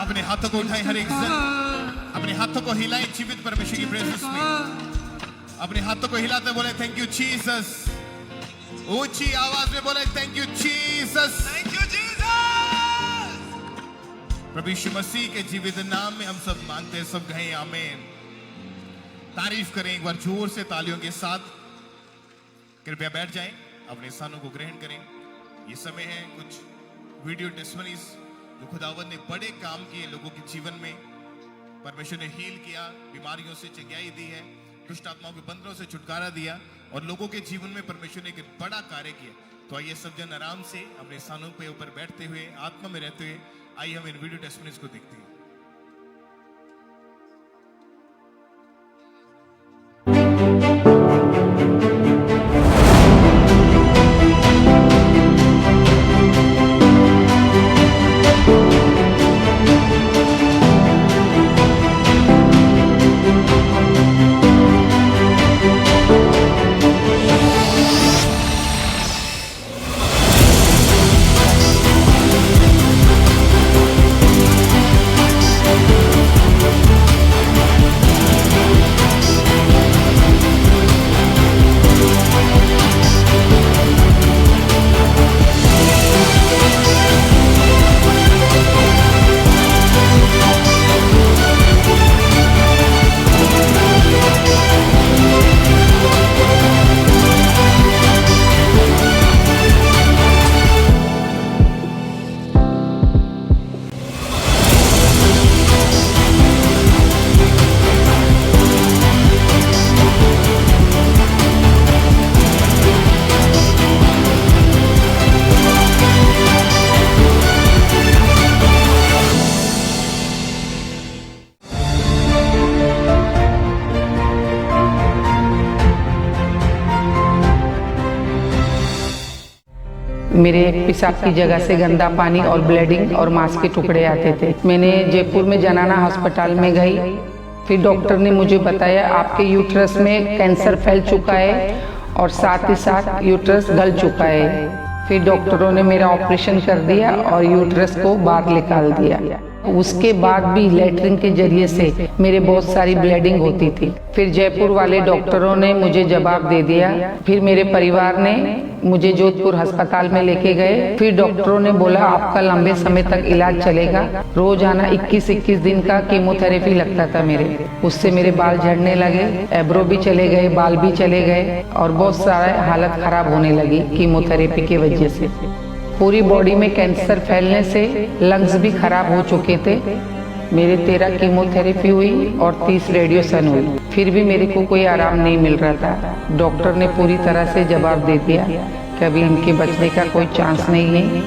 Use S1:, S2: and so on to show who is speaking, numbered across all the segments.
S1: अपने हाथों को उठाएं हर एक जन, अपने हाथों को हिलाएं जीवित परमेश्वर की प्रेजेंस में। अपने हाथों को हिलाते बोले थैंक यू जीसस। ऊंची आवाज में बोले thank you Jesus, thank you Jesus. प्रभु यीशु मसीह के जीवित नाम में हम सब मांगते हैं, सब कहें आमीन। तारीफ करें एक बार जोर से तालियों के साथ। कृपया बैठ जाएं, अपने स्थानों को ग्रहण करें। ये समय है कुछ वीडियो टेस्टिमनीज जो खुदावंद ने बड़े काम किए लोगों के जीवन में। परमेश्वर ने हील किया, बीमारियों से चंगाई दी है, दुष्ट आत्माओं के बंधनों से छुटकारा दिया और लोगों के जीवन में परमेश्वर ने एक बड़ा कार्य किया। तो आइए सब जन आराम से अपने स्थानों पे ऊपर बैठते हुए, आत्मा में रहते हुए, आइए हम इन वीडियो टेस्टिमनीज को देखते हैं।
S2: मेरे पेशाब की जगह से गंदा पानी और ब्लीडिंग और मांस के टुकड़े आते थे। मैंने जयपुर में जनाना अस्पताल में गई, फिर डॉक्टर ने मुझे बताया आपके यूट्रस में कैंसर फैल चुका है और साथ ही साथ यूट्रस गल चुका है। फिर डॉक्टरों ने मेरा ऑपरेशन कर दिया और यूट्रस को बाहर निकाल दिया। उसके बाद भी लेटरिन के जरिए से मेरे बहुत सारी ब्लीडिंग होती थी। फिर जयपुर वाले डॉक्टरों ने मुझे जवाब दे दिया। फिर मेरे परिवार ने मुझे जोधपुर अस्पताल में लेके गए। फिर डॉक्टरों ने बोला आपका लंबे समय तक इलाज चलेगा। रोजाना 21-21 दिन का कीमोथेरेपी लगता था मेरे। उससे मेरे बाल झड़ने लगे, एब्रो भी चले गए, बाल भी चले गए और बहुत सारा हालत खराब होने लगी कीमोथेरेपी की वजह से। पूरी बॉडी में कैंसर फैलने से लंग्स भी खराब हो चुके थे। मेरे 13 कीमोथेरेपी हुई और 30 रेडिएशन हुई, फिर भी मेरे को कोई आराम नहीं मिल रहा था। डॉक्टर ने पूरी तरह से जवाब दे दिया कि अभी इनके बचने का कोई चांस नहीं है।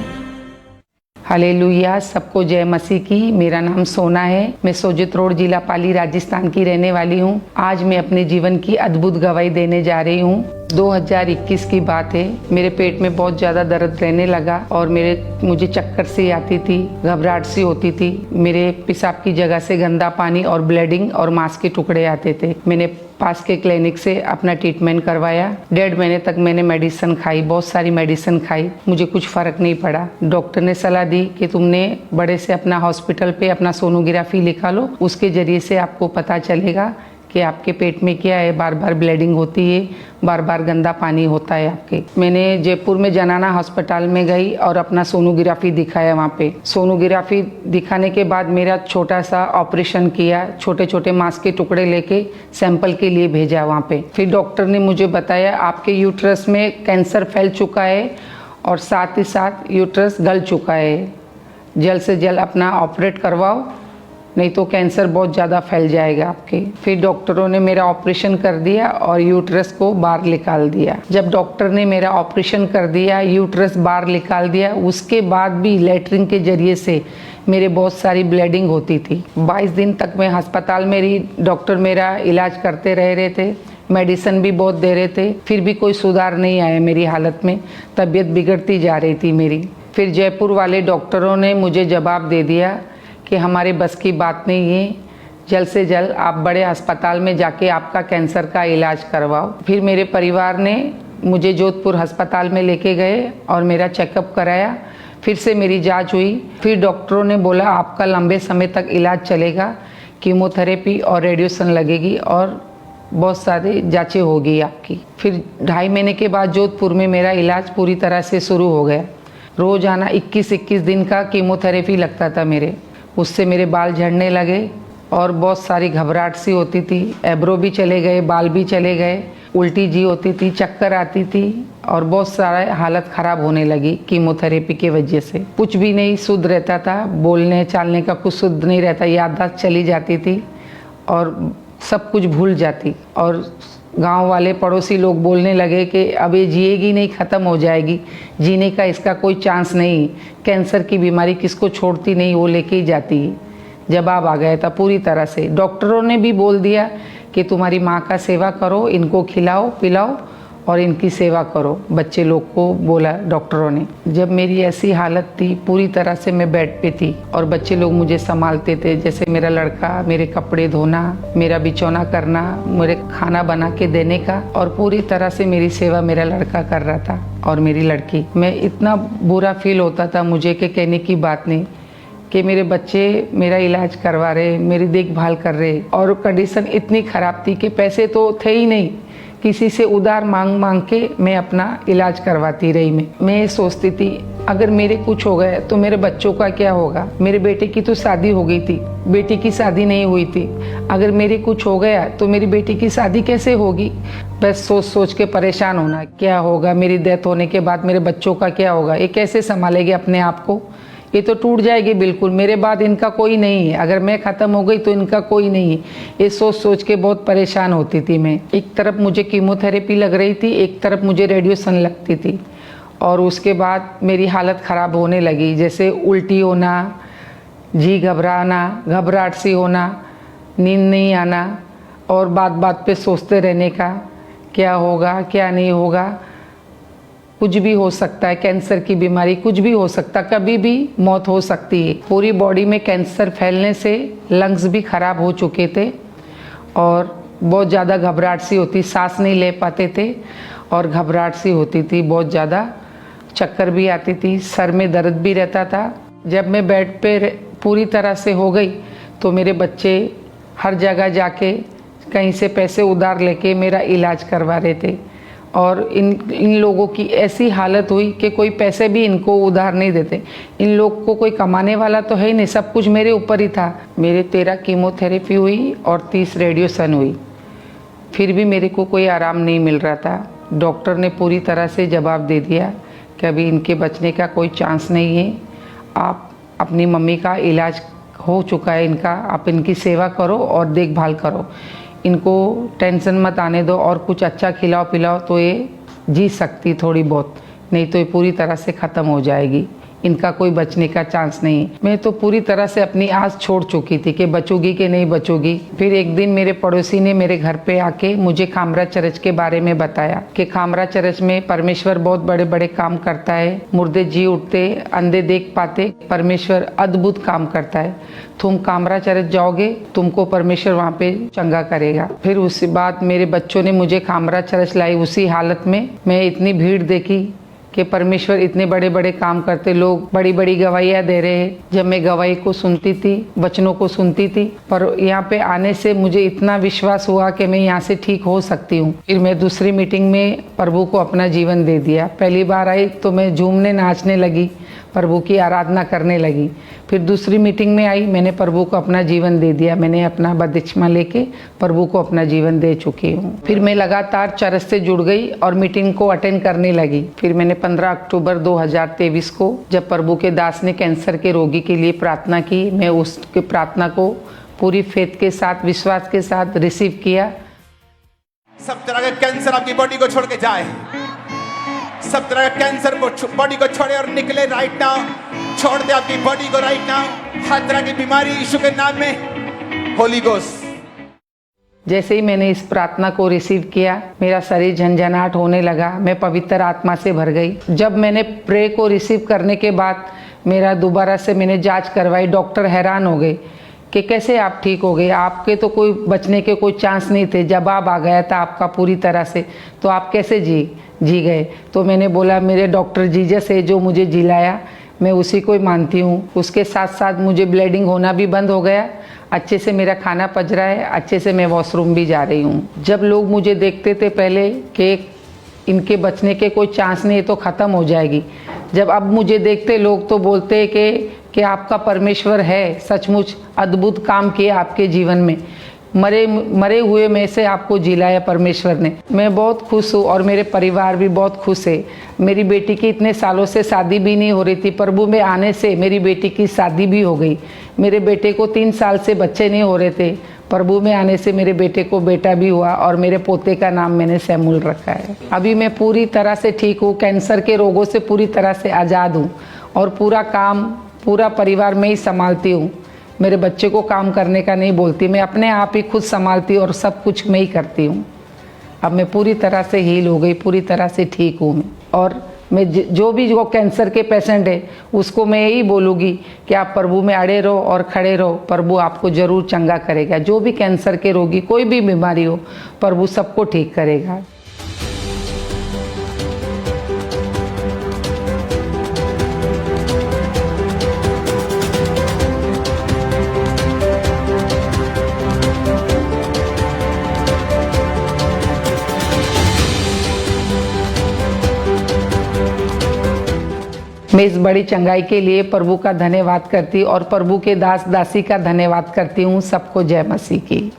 S2: हालेलुया, सबको जय मसीह की। मेरा नाम सोना है। मैं सोजित रोड, जिला पाली, राजस्थान की रहने वाली हूँ। आज मैं अपने जीवन की अद्भुत गवाही देने जा रही हूँ। 2021 की बात है। मेरे पेट में बहुत ज्यादा दर्द रहने लगा और मुझे चक्कर सी आती थी, घबराहट सी होती थी। मेरे पेशाब की जगह से गंदा पानी और ब्लीडिंग और मांस के टुकड़े आते थे। मैंने पास के क्लिनिक से अपना ट्रीटमेंट करवाया। 1.5 महीने तक मैंने मेडिसिन खाई, बहुत सारी मेडिसिन खाई, मुझे कुछ फर्क नहीं पड़ा। डॉक्टर ने सलाह दी कि तुमने बड़े से अपना हॉस्पिटल पे अपना सोनोग्राफी लिखा लो, उसके जरिए से आपको पता चलेगा कि आपके पेट में क्या है। बार बार ब्लीडिंग होती है, बार बार गंदा पानी होता है आपके। मैंने जयपुर में जनाना अस्पताल में गई और अपना सोनोग्राफी दिखाया। वहाँ पे सोनोग्राफी दिखाने के बाद मेरा छोटा सा ऑपरेशन किया, छोटे छोटे मांस के टुकड़े लेके सैंपल के लिए भेजा वहाँ पे। फिर डॉक्टर ने मुझे बताया आपके यूट्रस में कैंसर फैल चुका है और साथ ही साथ यूट्रस गल चुका है, जल्द से जल्द अपना ऑपरेट करवाओ, नहीं तो कैंसर बहुत ज़्यादा फैल जाएगा आपके। फिर डॉक्टरों ने मेरा ऑपरेशन कर दिया और यूट्रस को बाहर निकाल दिया। जब डॉक्टर ने मेरा ऑपरेशन कर दिया, यूट्रस बाहर निकाल दिया, उसके बाद भी लेटरिन के जरिए से मेरे बहुत सारी ब्लीडिंग होती थी। 22 दिन तक मैं अस्पताल में रही। डॉक्टर मेरा इलाज करते रहे थे, मेडिसिन भी बहुत दे रहे थे, फिर भी कोई सुधार नहीं आया मेरी हालत में। तबीयत बिगड़ती जा रही थी मेरी। फिर जयपुर वाले डॉक्टरों ने मुझे जवाब दे दिया कि हमारे बस की बात नहीं है, जल्द से जल्द आप बड़े अस्पताल में जाके आपका कैंसर का इलाज करवाओ। फिर मेरे परिवार ने मुझे जोधपुर अस्पताल में लेके गए और मेरा चेकअप कराया। फिर से मेरी जांच हुई। फिर डॉक्टरों ने बोला आपका लंबे समय तक इलाज चलेगा, कीमोथेरेपी और रेडिएशन लगेगी और बहुत सारी जांचें होगी आपकी। फिर 2.5 महीने के बाद जोधपुर में मेरा इलाज पूरी तरह से शुरू हो गया। रोज़ाना 21-21 दिन का कीमोथेरेपी लगता था मेरे। उससे मेरे बाल झड़ने लगे और बहुत सारी घबराहट सी होती थी। एब्रो भी चले गए, बाल भी चले गए, उल्टी जी होती थी, चक्कर आती थी और बहुत सारा हालत ख़राब होने लगी कीमोथेरेपी की वजह से। कुछ भी नहीं शुद्ध रहता था, बोलने चालने का कुछ शुद्ध नहीं रहता, याददाश्त चली जाती थी और सब कुछ भूल जाती। और गांव वाले पड़ोसी लोग बोलने लगे कि अब ये जिएगी नहीं, ख़त्म हो जाएगी, जीने का इसका कोई चांस नहीं, कैंसर की बीमारी किसको छोड़ती नहीं, वो लेके ही जाती है। जवाब आ गया था पूरी तरह से। डॉक्टरों ने भी बोल दिया कि तुम्हारी माँ का सेवा करो, इनको खिलाओ पिलाओ और इनकी सेवा करो, बच्चे लोग को बोला डॉक्टरों ने। जब मेरी ऐसी हालत थी, पूरी तरह से मैं बेड पे थी और बच्चे लोग मुझे संभालते थे, जैसे मेरा लड़का मेरे कपड़े धोना, मेरा बिछौना करना, मेरे खाना बना के देने का, और पूरी तरह से मेरी सेवा मेरा लड़का कर रहा था और मेरी लड़की। मैं इतना बुरा फील होता था मुझे कि कहने की बात नहीं, कि मेरे बच्चे मेरा इलाज करवा रहे, मेरी देखभाल कर रहे और कंडीशन इतनी ख़राब थी कि पैसे तो थे ही नहीं, किसी से उधार मांग मांग के मैं अपना इलाज करवाती रही। मैं ये सोचती थी अगर मेरे कुछ हो गया तो मेरे बच्चों का क्या होगा। मेरे बेटे की तो शादी हो गई थी, बेटी की शादी नहीं हुई थी। अगर मेरे कुछ हो गया तो मेरी बेटी की शादी कैसे होगी। बस सोच सोच के परेशान होना, क्या होगा मेरी डेथ होने के बाद, मेरे बच्चों का क्या होगा, ये कैसे संभालेंगे अपने आप को, ये तो टूट जाएगी बिल्कुल, मेरे बाद इनका कोई नहीं है, अगर मैं ख़त्म हो गई तो इनका कोई नहीं है। ये सोच सोच के बहुत परेशान होती थी मैं। एक तरफ मुझे कीमोथेरेपी लग रही थी, एक तरफ मुझे रेडिएशन लगती थी और उसके बाद मेरी हालत ख़राब होने लगी, जैसे उल्टी होना, जी घबराना, घबराहट सी होना, नींद नहीं आना और बात बात पे सोचते रहने का, क्या होगा क्या नहीं होगा, कुछ भी हो सकता है, कैंसर की बीमारी कुछ भी हो सकता, कभी भी मौत हो सकती है। पूरी बॉडी में कैंसर फैलने से लंग्स भी ख़राब हो चुके थे और बहुत ज़्यादा घबराहट सी होती, सांस नहीं ले पाते थे और घबराहट सी होती थी, बहुत ज़्यादा चक्कर भी आती थी, सर में दर्द भी रहता था। जब मैं बेड पे पूरी तरह से हो गई तो मेरे बच्चे हर जगह जाके कहीं से पैसे उधार लेके मेरा इलाज करवा रहे थे और इन लोगों की ऐसी हालत हुई कि कोई पैसे भी इनको उधार नहीं देते। इन लोग को कोई कमाने वाला तो है ही नहीं, सब कुछ मेरे ऊपर ही था। मेरे 13 कीमोथेरेपी हुई और 30 रेडिएशन हुई, फिर भी मेरे को कोई आराम नहीं मिल रहा था। डॉक्टर ने पूरी तरह से जवाब दे दिया कि अभी इनके बचने का कोई चांस नहीं है, आप अपनी मम्मी का इलाज हो चुका है इनका, आप इनकी सेवा करो और देखभाल करो, इनको टेंशन मत आने दो और कुछ अच्छा खिलाओ पिलाओ तो ये जी सकती थोड़ी बहुत, नहीं तो ये पूरी तरह से ख़त्म हो जाएगी, इनका कोई बचने का चांस नहीं। मैं तो पूरी तरह से अपनी आस छोड़ चुकी थी कि बचूगी कि नहीं बचूगी। फिर एक दिन मेरे पड़ोसी ने मेरे घर पे आके मुझे खामरा चर्च के बारे में बताया कि खामरा चर्च में परमेश्वर बहुत बड़े बड़े काम करता है, मुर्दे जी उठते, अंधे देख पाते, परमेश्वर अद्भुत काम करता है, तुम खामरा चर्च जाओगे तुमको परमेश्वर वहाँ पे चंगा करेगा। फिर उसके बाद मेरे बच्चों ने मुझे खामरा चर्च लाई। उसी हालत में मैं इतनी भीड़ देखी कि परमेश्वर इतने बड़े बड़े काम करते, लोग बड़ी बड़ी गवाहियाँ दे रहे हैं। जब मैं गवाही को सुनती थी, वचनों को सुनती थी, पर यहाँ पे आने से मुझे इतना विश्वास हुआ कि मैं यहाँ से ठीक हो सकती हूँ। फिर मैं दूसरी मीटिंग में प्रभु को अपना जीवन दे दिया। पहली बार आई तो मैं झूमने नाचने लगी, प्रभु की आराधना करने लगी। फिर दूसरी मीटिंग में आई, मैंने प्रभु को अपना जीवन दे दिया, मैंने अपना बपतिस्मा लेके प्रभु को अपना जीवन दे चुकी हूँ। फिर मैं लगातार चर्च से जुड़ गई और मीटिंग को अटेंड करने लगी। फिर मैंने 15 अक्टूबर 2023 को जब प्रभु के दास ने कैंसर के रोगी के लिए प्रार्थना की, मैं उसकी प्रार्थना को पूरी फेथ के साथ, विश्वास के साथ रिसीव किया।
S3: सब तरह का कैंसर आपकी बॉडी को छोड़ के जाए, सब तरह का कैंसर को बॉडी को छोड़े और निकले राइट नाउ, छोड़ दे आपकी बॉडी को राइट नाउ, हर तरह की बीमारी यीशु के नाम में, होली गोस्ट।
S2: जैसे ही मैंने इस प्रार्थना को रिसीव किया, मेरा शरीर झंझनाहट होने लगा, मैं पवित्र आत्मा से भर गई। जब मैंने प्रे को रिसीव करने के बाद मेरा दोबारा से मैंने जांच करवाई, डॉक्टर हैरान हो गए कि कैसे आप ठीक हो गए, आपके तो कोई बचने के कोई चांस नहीं थे, जवाब आ गया था आपका पूरी तरह से, तो आप कैसे जी गए। तो मैंने बोला मेरे डॉक्टर जीसस है जो मुझे जिलाया, मैं उसी को ही मानती हूँ। उसके साथ साथ मुझे ब्लीडिंग होना भी बंद हो गया, अच्छे से मेरा खाना पच रहा है, अच्छे से मैं वॉशरूम भी जा रही हूँ। जब लोग मुझे देखते थे पहले कि इनके बचने के कोई चांस नहीं है, तो ख़त्म हो जाएगी, जब अब मुझे देखते लोग तो बोलते हैं कि आपका परमेश्वर है, सचमुच अद्भुत काम किया आपके जीवन में, मरे हुए में से आपको जिलाया परमेश्वर ने। मैं बहुत खुश हूँ और मेरे परिवार भी बहुत खुश है। मेरी बेटी की इतने सालों से शादी भी नहीं हो रही थी, प्रभु में आने से मेरी बेटी की शादी भी हो गई। मेरे बेटे को 3 साल से बच्चे नहीं हो रहे थे, प्रभु में आने से मेरे बेटे को बेटा भी हुआ और मेरे पोते का नाम मैंने सैमुअल रखा है। अभी मैं पूरी तरह से ठीक हूँ, कैंसर के रोगों से पूरी तरह से आज़ाद हूँ और पूरा काम पूरा परिवार में ही संभालती हूँ। मेरे बच्चे को काम करने का नहीं बोलती, मैं अपने आप ही खुद संभालती और सब कुछ मैं ही करती हूँ। अब मैं पूरी तरह से हील हो गई, पूरी तरह से ठीक हूँ मैं। और मैं जो भी जो कैंसर के पेशेंट है उसको मैं यही बोलूँगी कि आप प्रभु में अड़े रहो और खड़े रहो, प्रभु आपको ज़रूर चंगा करेगा। जो भी कैंसर के रोगी, कोई भी बीमारी हो, प्रभु सबको ठीक करेगा। मैं इस बड़ी चंगाई के लिए प्रभु का धन्यवाद करती और प्रभु के दास दासी का धन्यवाद करती हूँ। सबको जय मसीह की।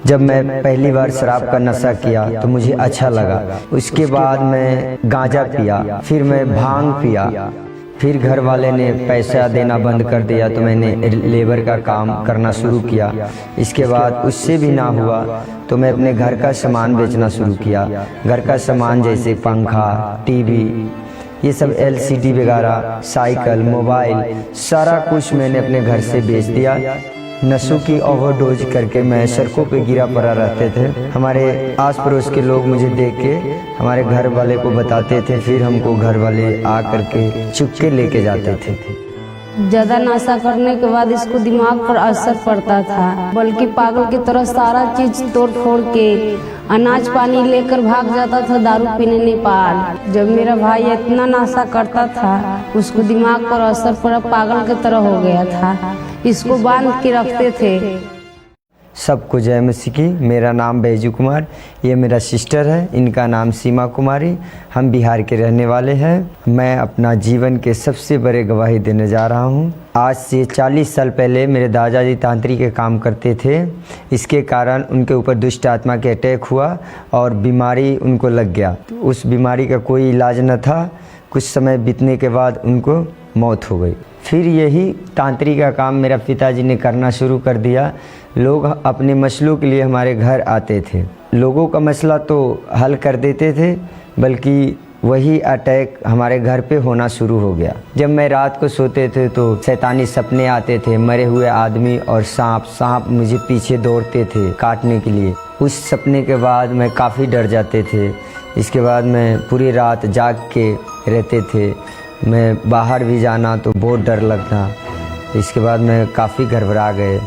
S4: जब मैं पहली बार शराब का नशा किया तो मुझे अच्छा लगा। उसके बाद मैं गांजा पिया, फिर मैं भांग पिया, फिर घर वाले ने पैसा देना बंद कर दिया तो मैंने लेबर का काम करना शुरू किया। इसके बाद उससे भी ना हुआ तो मैं अपने घर का सामान बेचना शुरू किया। घर का सामान जैसे पंखा, टीवी, ये सब LCD वगैरह, साइकिल, मोबाइल, सारा कुछ मैंने अपने घर से बेच दिया। नशों की ओवरडोज करके मैं सड़कों पे गिरा पड़ा रहते थे। हमारे आस पड़ोस के लोग मुझे देख के हमारे घर वाले को बताते थे, फिर हमको घर वाले आ करके चुपके लेके जाते थे।
S5: ज़्यादा नशा करने के बाद इसको दिमाग पर असर पड़ता था, बल्कि पागल की तरह सारा चीज तोड़ फोड़ के अनाज पानी लेकर भाग जाता था दारू पीने नेपाल। जब मेरा भाई इतना नशा करता था उसको दिमाग पर असर पड़ा, पागल की तरह हो गया था, इसको बांध के रखते थे।
S4: सबको जय मसीह की। मेरा नाम बैजू कुमार, ये मेरा सिस्टर है, इनका नाम सीमा कुमारी। हम बिहार के रहने वाले हैं। मैं अपना जीवन के सबसे बड़े गवाही देने जा रहा हूँ। आज से 40 साल पहले मेरे दादाजी तांत्रिक के काम करते थे। इसके कारण उनके ऊपर दुष्ट आत्मा के अटैक हुआ और बीमारी उनको लग गया। उस बीमारी का कोई इलाज न था। कुछ समय बीतने के बाद उनको मौत हो गई। फिर यही तांत्रिक का काम मेरा पिताजी ने करना शुरू कर दिया। लोग अपने मसलों के लिए हमारे घर आते थे, लोगों का मसला तो हल कर देते थे, बल्कि वही अटैक हमारे घर पे होना शुरू हो गया। जब मैं रात को सोते थे तो शैतानी सपने आते थे, मरे हुए आदमी और सांप मुझे पीछे दौड़ते थे काटने के लिए। उस सपने के बाद मैं काफ़ी डर जाते थे। इसके बाद मैं पूरी रात जाग के रहते थे। मैं बाहर भी जाना तो बहुत डर लगता। इसके बाद मैं काफ़ी घबरा गए।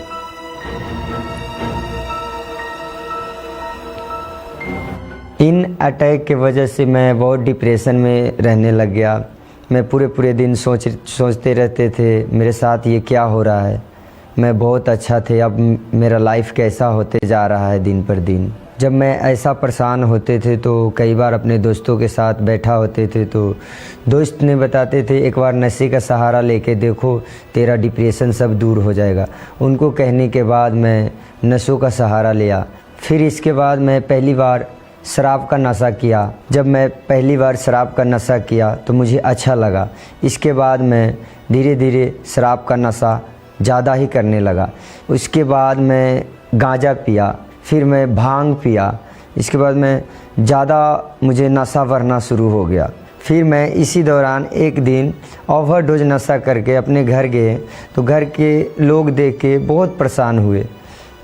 S4: इन अटैक के वजह से मैं बहुत डिप्रेशन में रहने लग गया। मैं पूरे दिन सोचते रहते थे मेरे साथ ये क्या हो रहा है। मैं बहुत अच्छा थे, अब मेरा लाइफ कैसा होते जा रहा है दिन पर दिन। जब मैं ऐसा परेशान होते थे तो कई बार अपने दोस्तों के साथ बैठा होते थे तो दोस्त ने बताते थे एक बार नशे का सहारा लेके देखो, तेरा डिप्रेशन सब दूर हो जाएगा। उनको कहने के बाद मैं नशों का सहारा लिया। फिर इसके बाद मैं पहली बार शराब का नशा किया। जब मैं पहली बार शराब का नशा किया तो मुझे अच्छा लगा। इसके बाद मैं धीरे धीरे शराब का नशा ज़्यादा ही करने लगा। उसके बाद मैं गांजा पिया, फिर मैं भांग पिया। इसके बाद मैं ज़्यादा मुझे नशा बढ़ना शुरू हो गया। फिर मैं इसी दौरान एक दिन ओवरडोज नशा करके अपने घर गए तो घर के लोग देख के बहुत परेशान हुए।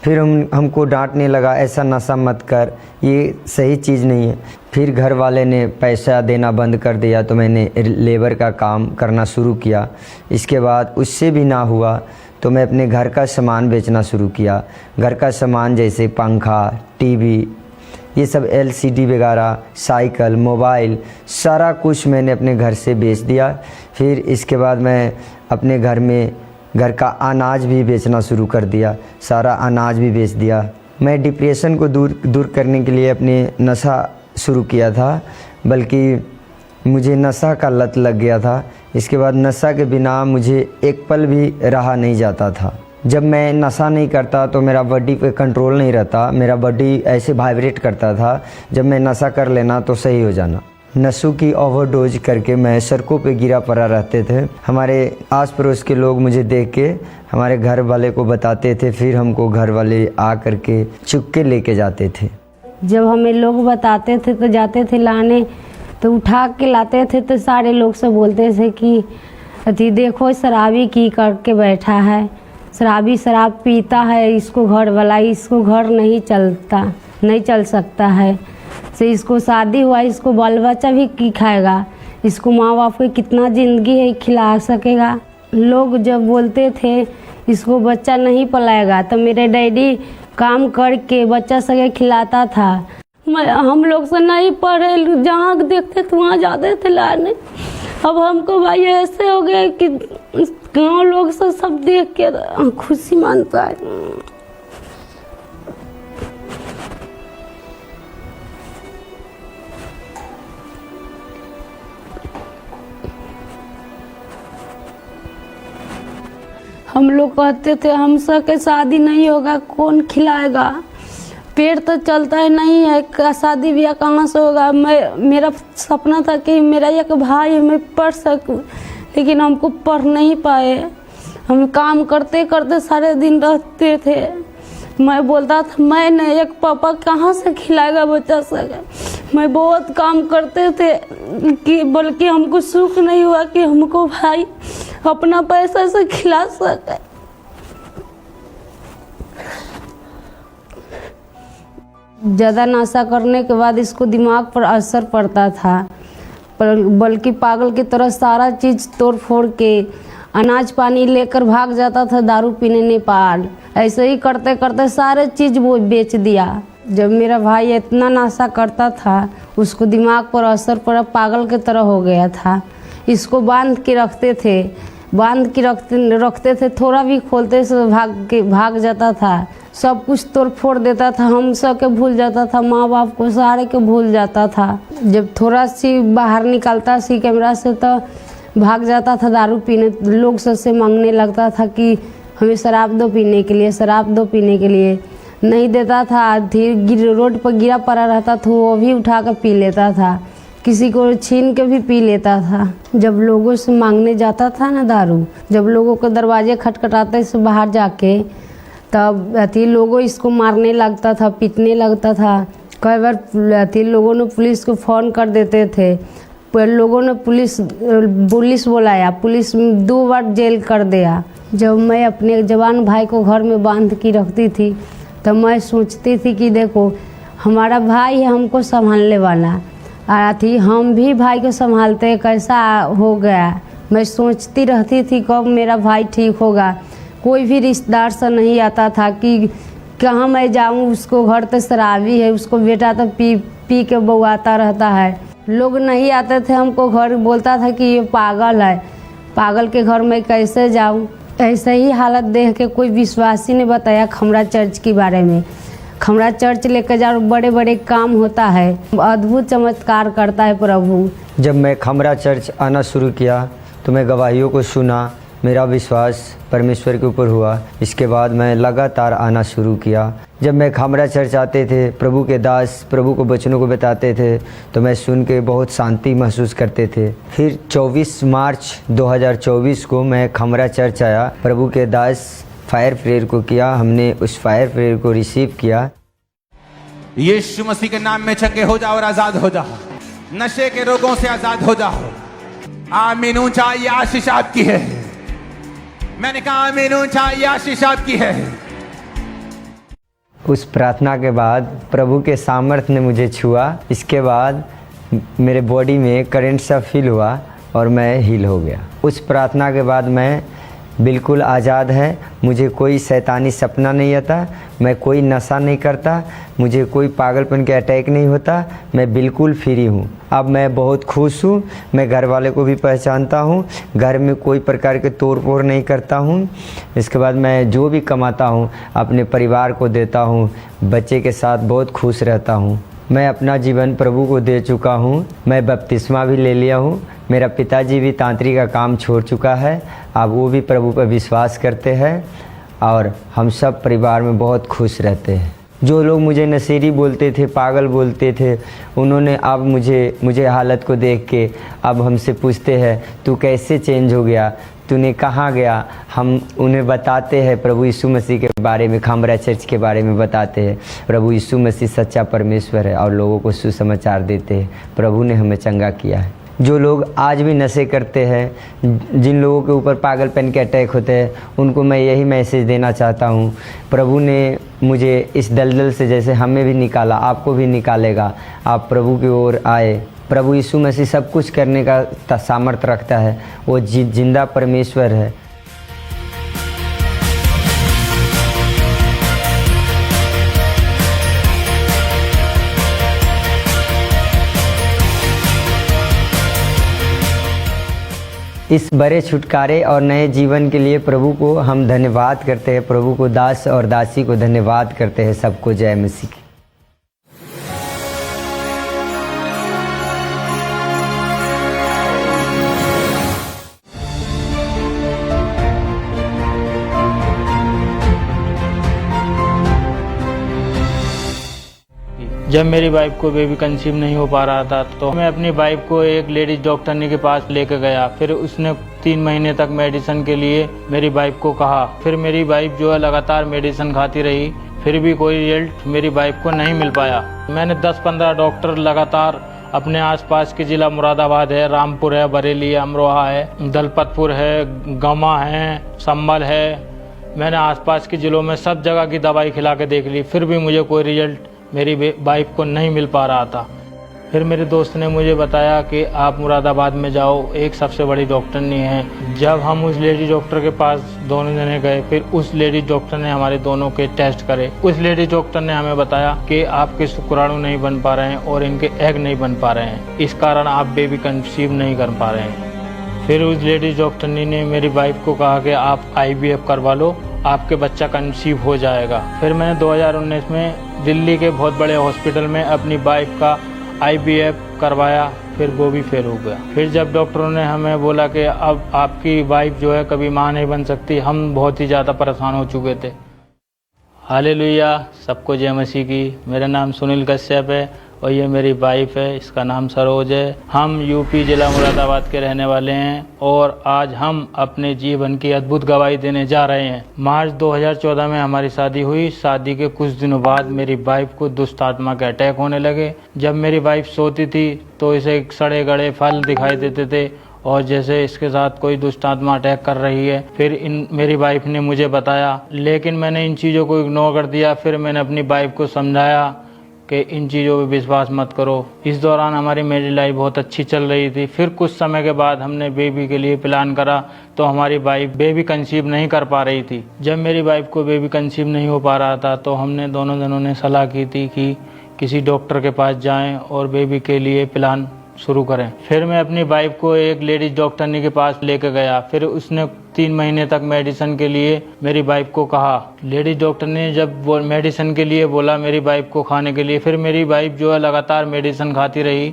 S4: फिर हमको डांटने लगा, ऐसा नशा मत कर, ये सही चीज़ नहीं है। फिर घर वाले ने पैसा देना बंद कर दिया तो मैंने लेबर का काम करना शुरू किया। इसके बाद उससे भी ना हुआ तो मैं अपने घर का सामान बेचना शुरू किया। घर का सामान जैसे पंखा, टीवी, ये सब LCD वगैरह, साइकिल, मोबाइल, सारा कुछ मैंने अपने घर से बेच दिया। फिर इसके बाद मैं अपने घर का अनाज भी बेचना शुरू कर दिया, सारा अनाज भी बेच दिया। मैं डिप्रेशन को दूर करने के लिए अपने नशा शुरू किया था, बल्कि मुझे नशा का लत लग गया था। इसके बाद नशा के बिना मुझे एक पल भी रहा नहीं जाता था। जब मैं नशा नहीं करता तो मेरा बॉडी पे कंट्रोल नहीं रहता, मेरा बॉडी ऐसे वाइब्रेट करता था। जब मैं नशा कर लेना तो सही हो जाना। नशों की ओवरडोज करके मैं सड़कों पे गिरा पड़ा रहते थे। हमारे आस पड़ोस के लोग मुझे देख के हमारे घर वाले को बताते थे, फिर हमको घर वाले आ करके चुप के लेके जाते थे।
S5: जब हमें लोग बताते थे तो जाते थे लाने, तो उठा के लाते थे तो सारे लोग से बोलते थे कि अति देखो शराबी की करके बैठा है, शराबी शराब पीता है, इसको घर वाला, इसको घर नहीं चल सकता है, से इसको शादी हुआ, इसको बाल बच्चा भी की खाएगा, इसको माँ बाप को कितना ज़िंदगी है खिला सकेगा। लोग जब बोलते थे इसको बच्चा नहीं पलाएगा तो मेरे डैडी काम करके बच्चा सके खिलाता था। हम लोग से नहीं पढ़े, जहाँ देखते थे वहाँ जाते थे लाने। अब हमको भाई ऐसे हो गए कि गाँव लोग से सब देख के खुशी मानता है। हम लोग कहते थे हम सबके शादी नहीं होगा, कौन खिलाएगा, पेट तो चलता है नहीं है, शादी ब्याह कहाँ से होगा। मेरा सपना था कि मेरा एक भाई है, मैं पढ़ सकूं, लेकिन हमको पढ़ नहीं पाए। हम काम करते करते सारे दिन रहते थे। मैं बोलता था मैं नहीं, एक पापा कहाँ से खिलाएगा बच्चा सके। मैं बहुत काम करते थे कि बल्कि हमको सुख नहीं हुआ कि हमको भाई अपना पैसा से खिला सके। ज़्यादा नशा करने के बाद इसको दिमाग पर असर पड़ता था, बल्कि पागल की तरह सारा चीज़ तोड़ फोड़ के अनाज पानी लेकर भाग जाता था दारू पीने नेपाल। ऐसे ही करते करते सारे चीज़ वो बेच दिया। जब मेरा भाई इतना नशा करता था उसको दिमाग पर असर पड़ा, पागल की तरह हो गया था। इसको बांध के रखते थे, थोड़ा भी खोलते से भाग जाता था। सब कुछ तोड़ फोड़ देता था, हम सब के भूल जाता था, माँ बाप को सारे के भूल जाता था। जब थोड़ा सी बाहर निकलता सी कैमरा से तो भाग जाता था दारू पीने। लोग सबसे मांगने लगता था कि हमें शराब दो पीने के लिए, नहीं देता था। रोड पर गिरा पड़ा रहता था, वो भी उठा कर पी लेता था, किसी को छीन के भी पी लेता था। जब लोगों से मांगने जाता था ना दारू, जब लोगों के दरवाजे खटखटाते से बाहर जाके, तब लोगों इसको मारने लगता था, पीटने लगता था। कई बार लोगों ने पुलिस को फ़ोन कर देते थे, पर लोगों ने पुलिस बुलाया, पुलिस 2 बार जेल कर दिया। जब मैं अपने जवान भाई को घर में बांध के रखती थी तो मैं सोचती थी कि देखो हमारा भाई है, हमको संभालने वाला, हम भी भाई को संभालते, कैसा हो गया। मैं सोचती रहती थी कब मेरा भाई ठीक होगा। कोई भी रिश्तेदार से नहीं आता था कि कहाँ मैं जाऊँ, उसको घर तो शराबी है, उसको बेटा तो पी के बउआता रहता है। लोग नहीं आते थे हमको घर, बोलता था कि ये पागल है, पागल के घर में कैसे जाऊँ। ऐसे ही हालत देख के कोई विश्वासी ने बताया खमरा चर्च के बारे में। खमरा चर्च लेकर जाओ, बड़े बड़े काम होता है, अद्भुत चमत्कार करता है प्रभु।
S4: जब मैं खमरा चर्च आना शुरू किया तो मैं गवाहियों को सुना, मेरा विश्वास परमेश्वर के ऊपर हुआ। इसके बाद मैं लगातार आना शुरू किया। जब मैं खमरा चर्च आते थे, प्रभु के दास प्रभु को वचनों को बताते थे तो मैं सुन के बहुत शांति महसूस करते थे। फिर 24 मार्च 2024 को मैं खमरा चर्च आया, प्रभु के दास फायर प्रेयर को किया, हमने उस फायर प्रेयर को रिसीव किया।
S3: यीशु मसीह के नाम में चंगे हो जाओ और आजाद हो जाओ, नशे के रोगों से आजाद हो जाओ। आमीन। ऊंचा ये आशीष आपकी है। मैंने कहा आमीन। ऊंचा ये आशीष आपकी है।
S4: उस प्रार्थना के बाद प्रभु के सामर्थ्य ने मुझे छुआ। इसके बाद मेरे बॉडी में करंट सा फील हुआ और मैं हील हो गया। उस प्रार्थना के बाद मैं बिल्कुल आज़ाद है। मुझे कोई शैतानी सपना नहीं आता, मैं कोई नशा नहीं करता, मुझे कोई पागलपन के अटैक नहीं होता, मैं बिल्कुल फ्री हूँ। अब मैं बहुत खुश हूँ। मैं घर वाले को भी पहचानता हूँ, घर में कोई प्रकार के तोड़ फोड़ नहीं करता हूँ। इसके बाद मैं जो भी कमाता हूँ अपने परिवार को देता हूँ, बच्चे के साथ बहुत खुश रहता हूँ। मैं अपना जीवन प्रभु को दे चुका हूँ। मैं बपतिस्मा भी ले लिया हूँ। मेरा पिताजी भी तांत्रिक का काम छोड़ चुका है, अब वो भी प्रभु पर विश्वास करते हैं और हम सब परिवार में बहुत खुश रहते हैं। जो लोग मुझे नशेड़ी बोलते थे, पागल बोलते थे, उन्होंने अब मुझे हालत को देख के अब हमसे पूछते हैं तू कैसे चेंज हो गया, तूने कहाँ गया। हम उन्हें बताते हैं प्रभु यीशु मसीह के बारे में, खामरा चर्च के बारे में बताते हैं। प्रभु यीशु मसीह सच्चा परमेश्वर है और लोगों को सुसमाचार देते हैं। प्रभु ने हमें चंगा किया है। जो लोग आज भी नशे करते हैं, जिन लोगों के ऊपर पागलपन के अटैक होते हैं, उनको मैं यही मैसेज देना चाहता हूँ। प्रभु ने मुझे इस दलदल से जैसे हमें भी निकाला, आपको भी निकालेगा। आप प्रभु की ओर आए। प्रभु यीशु मसीह सब कुछ करने का सामर्थ्य रखता है। वो जिंदा परमेश्वर है। इस बड़े छुटकारे और नए जीवन के लिए प्रभु को हम धन्यवाद करते हैं। प्रभु को दास और दासी को धन्यवाद करते हैं। सबको जय मसीह की।
S6: जब मेरी वाइफ को बेबी कंसीव नहीं हो पा रहा था तो मैं अपनी वाइफ को एक लेडीज डॉक्टरनी के पास लेकर गया। फिर उसने 3 महीने तक मेडिसिन के लिए मेरी वाइफ को कहा। फिर मेरी वाइफ जो है लगातार मेडिसिन खाती रही, फिर भी कोई रिजल्ट मेरी वाइफ को नहीं मिल पाया। मैंने 10-15 डॉक्टर लगातार अपने आसपास के जिला मुरादाबाद है, रामपुर है, बरेली है, अमरोहा है, दलपतपुर है, गमा है, संभल है, मैंने आसपास के जिलों में सब जगह की दवाई खिला के देख ली, फिर भी मुझे कोई रिजल्ट मेरी वाइफ को नहीं मिल पा रहा था। फिर मेरे दोस्त ने मुझे बताया कि आप मुरादाबाद में जाओ, एक सबसे बड़ी डॉक्टरनी है। जब हम उस लेडी डॉक्टर के पास दोनों जने गए, फिर उस लेडी डॉक्टर ने हमारे दोनों के टेस्ट करे। उस लेडी डॉक्टर ने हमें बताया कि आपके शुक्राणु नहीं बन पा रहे हैं और इनके एग नहीं बन पा रहे हैं, इस कारण आप बेबी कंसीव नहीं कर पा रहे हैं। फिर उस लेडी डॉक्टरनी ने मेरी वाइफ को कहा कि आप IVF करवा लो, आपके बच्चा कंसीव हो जाएगा। फिर मैंने 2019 में दिल्ली के बहुत बड़े हॉस्पिटल में अपनी वाइफ का IVF करवाया, फिर वो भी फेल हो गया। फिर जब डॉक्टरों ने हमें बोला कि अब आपकी वाइफ जो है कभी माँ नहीं बन सकती, हम बहुत ही ज़्यादा परेशान हो चुके थे। हालेलुया, सबको जय मसीह की। मेरा नाम सुनील कश्यप है और ये मेरी वाइफ है, इसका नाम सरोज है। हम यूपी जिला मुरादाबाद के रहने वाले हैं और आज हम अपने जीवन की अद्भुत गवाही देने जा रहे हैं। मार्च 2014 में हमारी शादी हुई। शादी के कुछ दिनों बाद मेरी वाइफ को दुष्ट आत्मा के अटैक होने लगे। जब मेरी वाइफ सोती थी तो इसे सड़े गड़े फल दिखाई देते थे और जैसे इसके साथ कोई दुष्ट आत्मा अटैक कर रही है। फिर मेरी वाइफ ने मुझे बताया, लेकिन मैंने इन चीज़ों को इग्नोर कर दिया। फिर मैंने अपनी वाइफ को समझाया कि इन चीज़ों पे विश्वास मत करो। इस दौरान हमारी मैरिज लाइफ बहुत अच्छी चल रही थी। फिर कुछ समय के बाद हमने बेबी के लिए प्लान करा तो हमारी वाइफ बेबी कंसीव नहीं कर पा रही थी। जब मेरी वाइफ को बेबी कंसीव नहीं हो पा रहा था तो हमने दोनों जनों ने सलाह की थी कि किसी डॉक्टर के पास जाएं और बेबी के लिए प्लान शुरू करें। फिर मैं अपनी वाइफ को एक लेडीज डॉक्टरनी के पास लेकर गया। फिर उसने 3 महीने तक मेडिसिन के लिए मेरी वाइफ को कहा। लेडीज डॉक्टर ने जब वो मेडिसिन के लिए बोला मेरी वाइफ को खाने के लिए, फिर मेरी वाइफ जो है लगातार मेडिसिन खाती रही,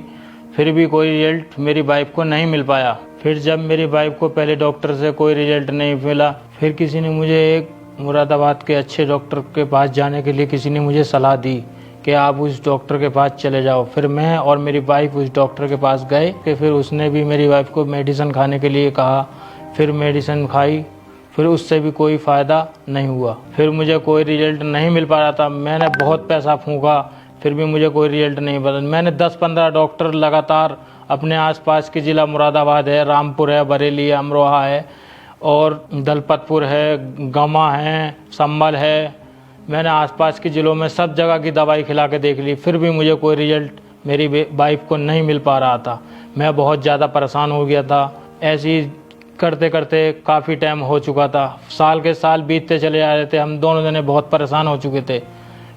S6: फिर भी कोई रिजल्ट मेरी वाइफ को नहीं मिल पाया। फिर जब मेरी वाइफ को पहले डॉक्टर से कोई रिजल्ट नहीं मिला, फिर किसी ने मुझे एक मुरादाबाद के अच्छे डॉक्टर के पास जाने के लिए किसी ने मुझे सलाह दी कि आप उस डॉक्टर के पास चले जाओ। फिर मैं और मेरी वाइफ उस डॉक्टर के पास गए कि फिर उसने भी मेरी वाइफ को मेडिसिन खाने के लिए कहा। फिर मेडिसिन खाई, फिर उससे भी कोई फ़ायदा नहीं हुआ। फिर मुझे कोई रिजल्ट नहीं मिल पा रहा था। मैंने बहुत पैसा फूंका, फिर भी मुझे कोई रिजल्ट नहीं मिला। मैंने 10-15 डॉक्टर लगातार अपने आसपास के ज़िला मुरादाबाद है, रामपुर है, बरेली है, अमरोहा है और दलपतपुर है, गमा है, संभल है, मैंने आसपास के ज़िलों में सब जगह की दवाई खिला के देख ली, फिर भी मुझे कोई रिजल्ट मेरी वाइफ को नहीं मिल पा रहा था। मैं बहुत ज़्यादा परेशान हो गया था। ऐसे ही करते करते काफ़ी टाइम हो चुका था, साल के साल बीतते चले जा रहे थे। हम दोनों जने बहुत परेशान हो चुके थे,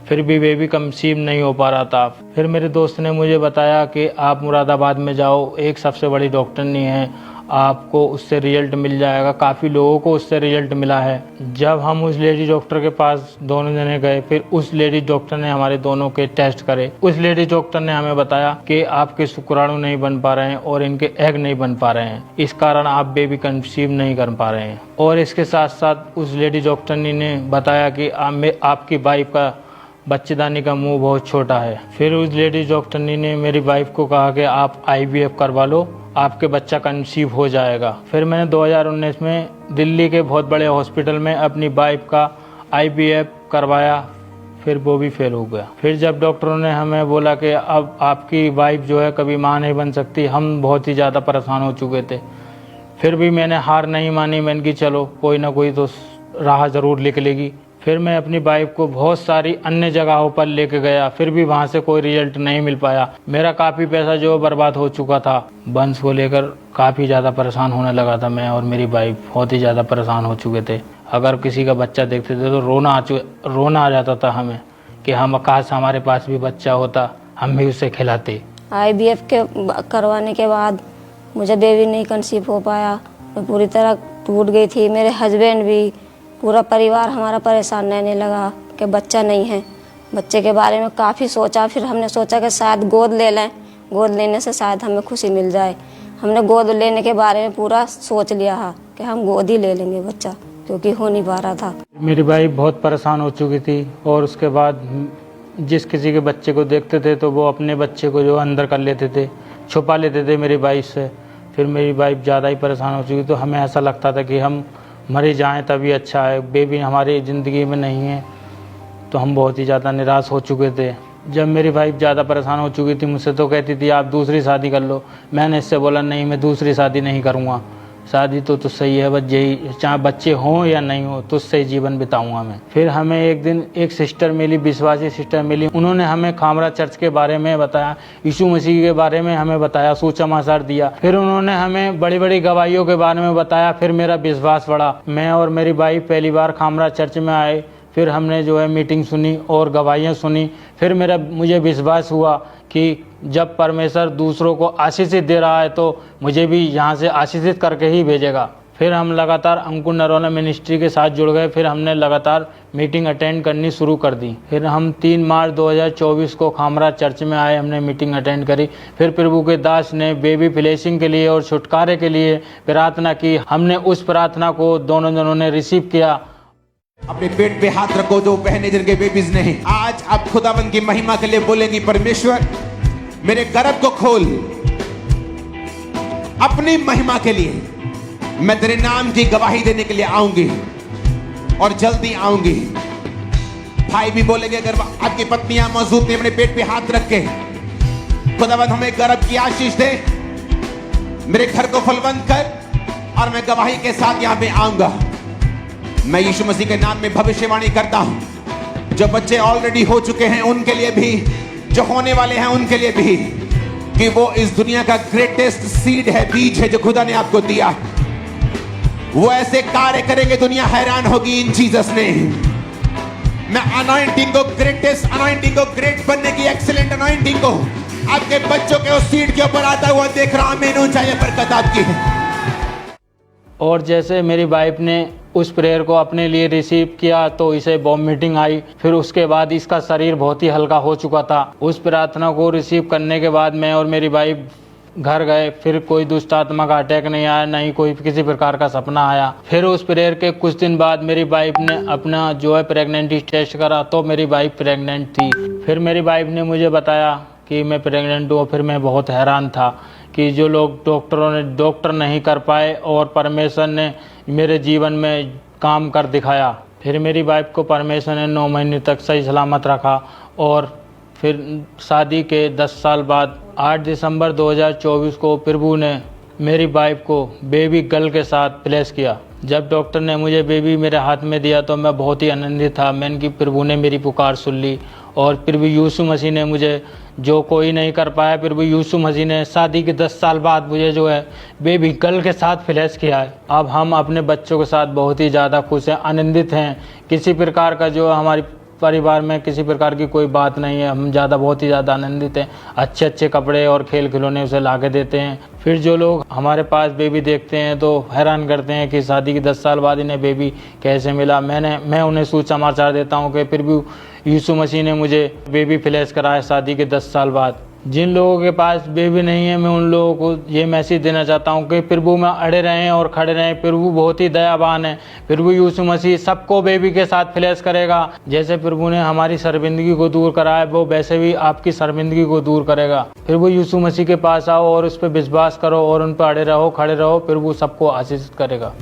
S6: फिर भी बेबी कंसीव नहीं हो पा रहा था। फिर मेरे दोस्त ने मुझे बताया कि आप मुरादाबाद में जाओ, एक सबसे बड़ी डॉक्टरनी है, आपको उससे रिजल्ट मिल जाएगा। काफ़ी लोगों को उससे रिजल्ट मिला है। जब हम उस लेडी डॉक्टर के पास दोनों जने गए, फिर उस लेडी डॉक्टर ने हमारे दोनों के टेस्ट करे। उस लेडी डॉक्टर ने हमें बताया कि आपके शुक्राणु नहीं बन पा रहे हैं और इनके एग नहीं बन पा रहे हैं, इस कारण आप बेबी कंसीव नहीं कर पा रहे हैं। और इसके साथ साथ उस लेडी डॉक्टरनी ने बताया कि आपकी वाइफ का बच्चेदानी का मुंह बहुत छोटा है। फिर उस लेडी डॉक्टरनी ने मेरी वाइफ को कहा कि आप IVF करवा लो, आपके बच्चा कंसीव हो जाएगा। फिर मैंने 2019 में दिल्ली के बहुत बड़े हॉस्पिटल में अपनी वाइफ का IVF करवाया, फिर वो भी फेल हो गया। फिर जब डॉक्टरों ने हमें बोला कि अब आपकी वाइफ जो है कभी माँ नहीं बन सकती, हम बहुत ही ज़्यादा परेशान हो चुके थे। फिर भी मैंने हार नहीं मानी। मैंने कि चलो कोई ना कोई तो राह ज़रूर निकलेगी। फिर मैं अपनी वाइफ को बहुत सारी अन्य जगहों पर लेके गया, फिर भी वहाँ से कोई रिजल्ट नहीं मिल पाया। मेरा काफ़ी पैसा जो बर्बाद हो चुका था। वंश को लेकर काफ़ी ज़्यादा परेशान होने लगा था मैं और मेरी वाइफ, बहुत ही ज़्यादा परेशान हो चुके थे। अगर किसी का बच्चा देखते थे तो रोना आ जाता था हमें कि हम काश हमारे पास भी बच्चा होता, हम भी उसे खिलाते।
S7: IVF के करवाने के बाद मुझे बेबी नहीं कंसीव हो पाया, मैं पूरी तरह टूट गई थी। मेरे हस्बैंड भी, पूरा परिवार हमारा परेशान रहने लगा कि बच्चा नहीं है। बच्चे के बारे में काफ़ी सोचा, फिर हमने सोचा कि शायद गोद ले लें, गोद लेने से शायद हमें खुशी मिल जाए। हमने गोद लेने के बारे में पूरा सोच लिया है कि हम गोद ही ले लेंगे बच्चा, क्योंकि हो नहीं पा रहा था।
S6: मेरी वाइफ बहुत परेशान हो चुकी थी और उसके बाद जिस किसी के बच्चे को देखते थे तो वो अपने बच्चे को जो अंदर कर लेते थे, छुपा लेते थे मेरी वाइफ से। फिर मेरी वाइफ ज़्यादा ही परेशान हो चुकी, तो हमें ऐसा लगता था कि हम मरे जाएं तभी अच्छा है, बेबी हमारी ज़िंदगी में नहीं है। तो हम बहुत ही ज़्यादा निराश हो चुके थे। जब मेरी वाइफ ज़्यादा परेशान हो चुकी थी मुझसे, तो कहती थी आप दूसरी शादी कर लो। मैंने इससे बोला नहीं, मैं दूसरी शादी नहीं करूँगा, शादी तो तुझसे ही है, बस यही, चाहे बच्चे हों या नहीं हो, तुझसे ही जीवन बिताऊंगा मैं। फिर हमें एक दिन एक सिस्टर मिली, विश्वासी सिस्टर मिली। उन्होंने हमें खामरा चर्च के बारे में बताया, यीशु मसीह के बारे में हमें बताया, सुसमाचार दिया। फिर उन्होंने हमें बड़ी बड़ी गवाहियों के बारे में बताया। फिर मेरा विश्वास बढ़ा। मैं और मेरी वाइफ पहली बार खामरा चर्च में आए। फिर हमने जो है मीटिंग सुनी और गवाहियाँ सुनी। फिर मुझे विश्वास हुआ कि जब परमेश्वर दूसरों को आशीषित दे रहा है तो मुझे भी यहाँ से आशीषित करके ही भेजेगा। फिर हम लगातार अंकुर नरोला मिनिस्ट्री के साथ जुड़ गए। फिर हमने लगातार मीटिंग अटेंड करनी शुरू कर दी। फिर हम 3 मार्च 2024 को खामरा चर्च में आए, हमने मीटिंग अटेंड करी। फिर प्रभु के दास ने बेबी फ्लैशिंग के लिए और छुटकारे के लिए प्रार्थना की। हमने उस प्रार्थना को दोनों जनों ने रिसीव किया।
S3: अपने पेट पे हाथ रखो जो बहने जिनके बेबीज नहीं। आज आप खुदावन की महिमा के लिए बोलेंगी, परमेश्वर मेरे गर्भ को खोल, अपनी महिमा के लिए मैं तेरे नाम की गवाही देने के लिए आऊंगी और जल्दी आऊंगी। भाई भी बोलेंगे, अगर आपकी पत्नियां मौजूद नहीं, अपने पेट पे हाथ रख के खुदावन हमें गर्भ की आशीष दे, मेरे घर को फलवंत कर और मैं गवाही के साथ यहां पे आऊंगा। मैं यीशु मसीह के नाम में भविष्यवाणी करता हूं, जो बच्चे ऑलरेडी हो चुके हैं उनके लिए भी, जो होने वाले हैं उनके लिए भी, कि वो इस दुनिया का ग्रेटेस्ट सीड है, बीज है जो खुदा ने आपको दिया। वो ऐसे कार्य करेंगे दुनिया हैरान होगी इन जीसस ने। मैं अनॉइंटिंग को, ग्रेटेस्ट अनॉइंटिंग को, ग्रेट बनने की एक्सीलेंट अनॉइंटिंग को आपके बच्चों के उस सीड के ऊपर आता हुआ देख रहा हूं। मैं ऊंचाई बरकत आपकी है।
S6: और जैसे मेरी वाइफ ने उस प्रेयर को अपने लिए रिसीव किया तो इसे वॉमिटिंग आई। फिर उसके बाद इसका शरीर बहुत ही हल्का हो चुका था। उस प्रार्थना को रिसीव करने के बाद मैं और मेरी वाइफ घर गए। फिर कोई दुष्ट आत्मा का अटैक नहीं आया, नहीं कोई किसी प्रकार का सपना आया। फिर उस प्रेयर के कुछ दिन बाद मेरी वाइफ ने अपना जो है प्रेगनेंसी टेस्ट करा तो मेरी वाइफ प्रेग्नेंट थी। फिर मेरी वाइफ ने मुझे बताया कि मैं प्रेग्नेंट हूँ। फिर मैं बहुत हैरान था कि जो लोग डॉक्टर नहीं कर पाए और परमेश्वर ने मेरे जीवन में काम कर दिखाया। फिर मेरी वाइफ को परमेश्वर ने 9 महीने तक सही सलामत रखा और फिर शादी के 10 साल बाद 8 दिसंबर 2024 को प्रभु ने मेरी वाइफ को बेबी गर्ल के साथ ब्लेस किया। जब डॉक्टर ने मुझे बेबी मेरे हाथ में दिया तो मैं बहुत ही आनंदित था। मैंने कि प्रभु ने मेरी पुकार सुन ली और प्रभु यीशु मसीह ने मुझे जो कोई नहीं कर पाया, प्रभु यीशु मसीह ने शादी के 10 साल बाद मुझे जो है बेबी गर्ल के साथ फ्लैश किया है। अब हम अपने बच्चों के साथ बहुत ही ज़्यादा खुश हैं, आनंदित हैं। किसी प्रकार का जो हमारी परिवार में किसी प्रकार की कोई बात नहीं है। हम बहुत ही ज़्यादा आनंदित हैं। अच्छे अच्छे कपड़े और खेल खिलौने उसे ला के देते हैं। फिर जो लोग हमारे पास बेबी देखते हैं तो हैरान करते हैं कि शादी के 10 साल बाद इन्हें बेबी कैसे मिला। मैं उन्हें सुसमाचार देता हूं कि फिर भी यीशु मसीह ने मुझे बेबी फ्लैश कराया शादी के 10 साल बाद। जिन लोगों के पास बेबी नहीं है, मैं उन लोगों को ये मैसेज देना चाहता हूँ कि प्रभु में अड़े रहें और खड़े रहें। प्रभु बहुत ही दयावान है। प्रभु यीशु मसीह सबको बेबी के साथ फ्लैश करेगा। जैसे प्रभु ने हमारी शर्मिंदगी को दूर करा है, वो वैसे भी आपकी शर्मिंदगी को दूर करेगा। प्रभु यीशु मसीह के पास आओ और उस पर विश्वास करो और उन पर अड़े रहो, खड़े रहो। प्रभु सबको आशीषित करेगा।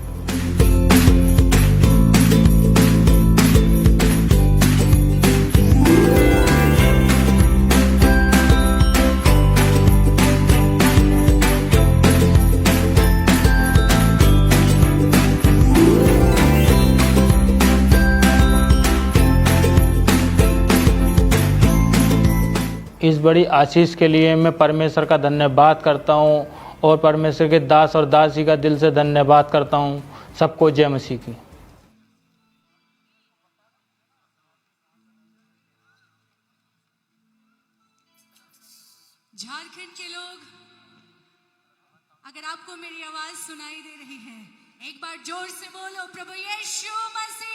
S6: इस बड़ी आशीष के लिए मैं परमेश्वर का धन्यवाद करता हूँ और परमेश्वर के दास और दासी का दिल से धन्यवाद करता हूँ। सबको जय मसीह की।
S8: झारखंड के लोग, अगर आपको मेरी आवाज सुनाई दे रही है, एक बार जोर से बोलो प्रभु यीशु मसीह।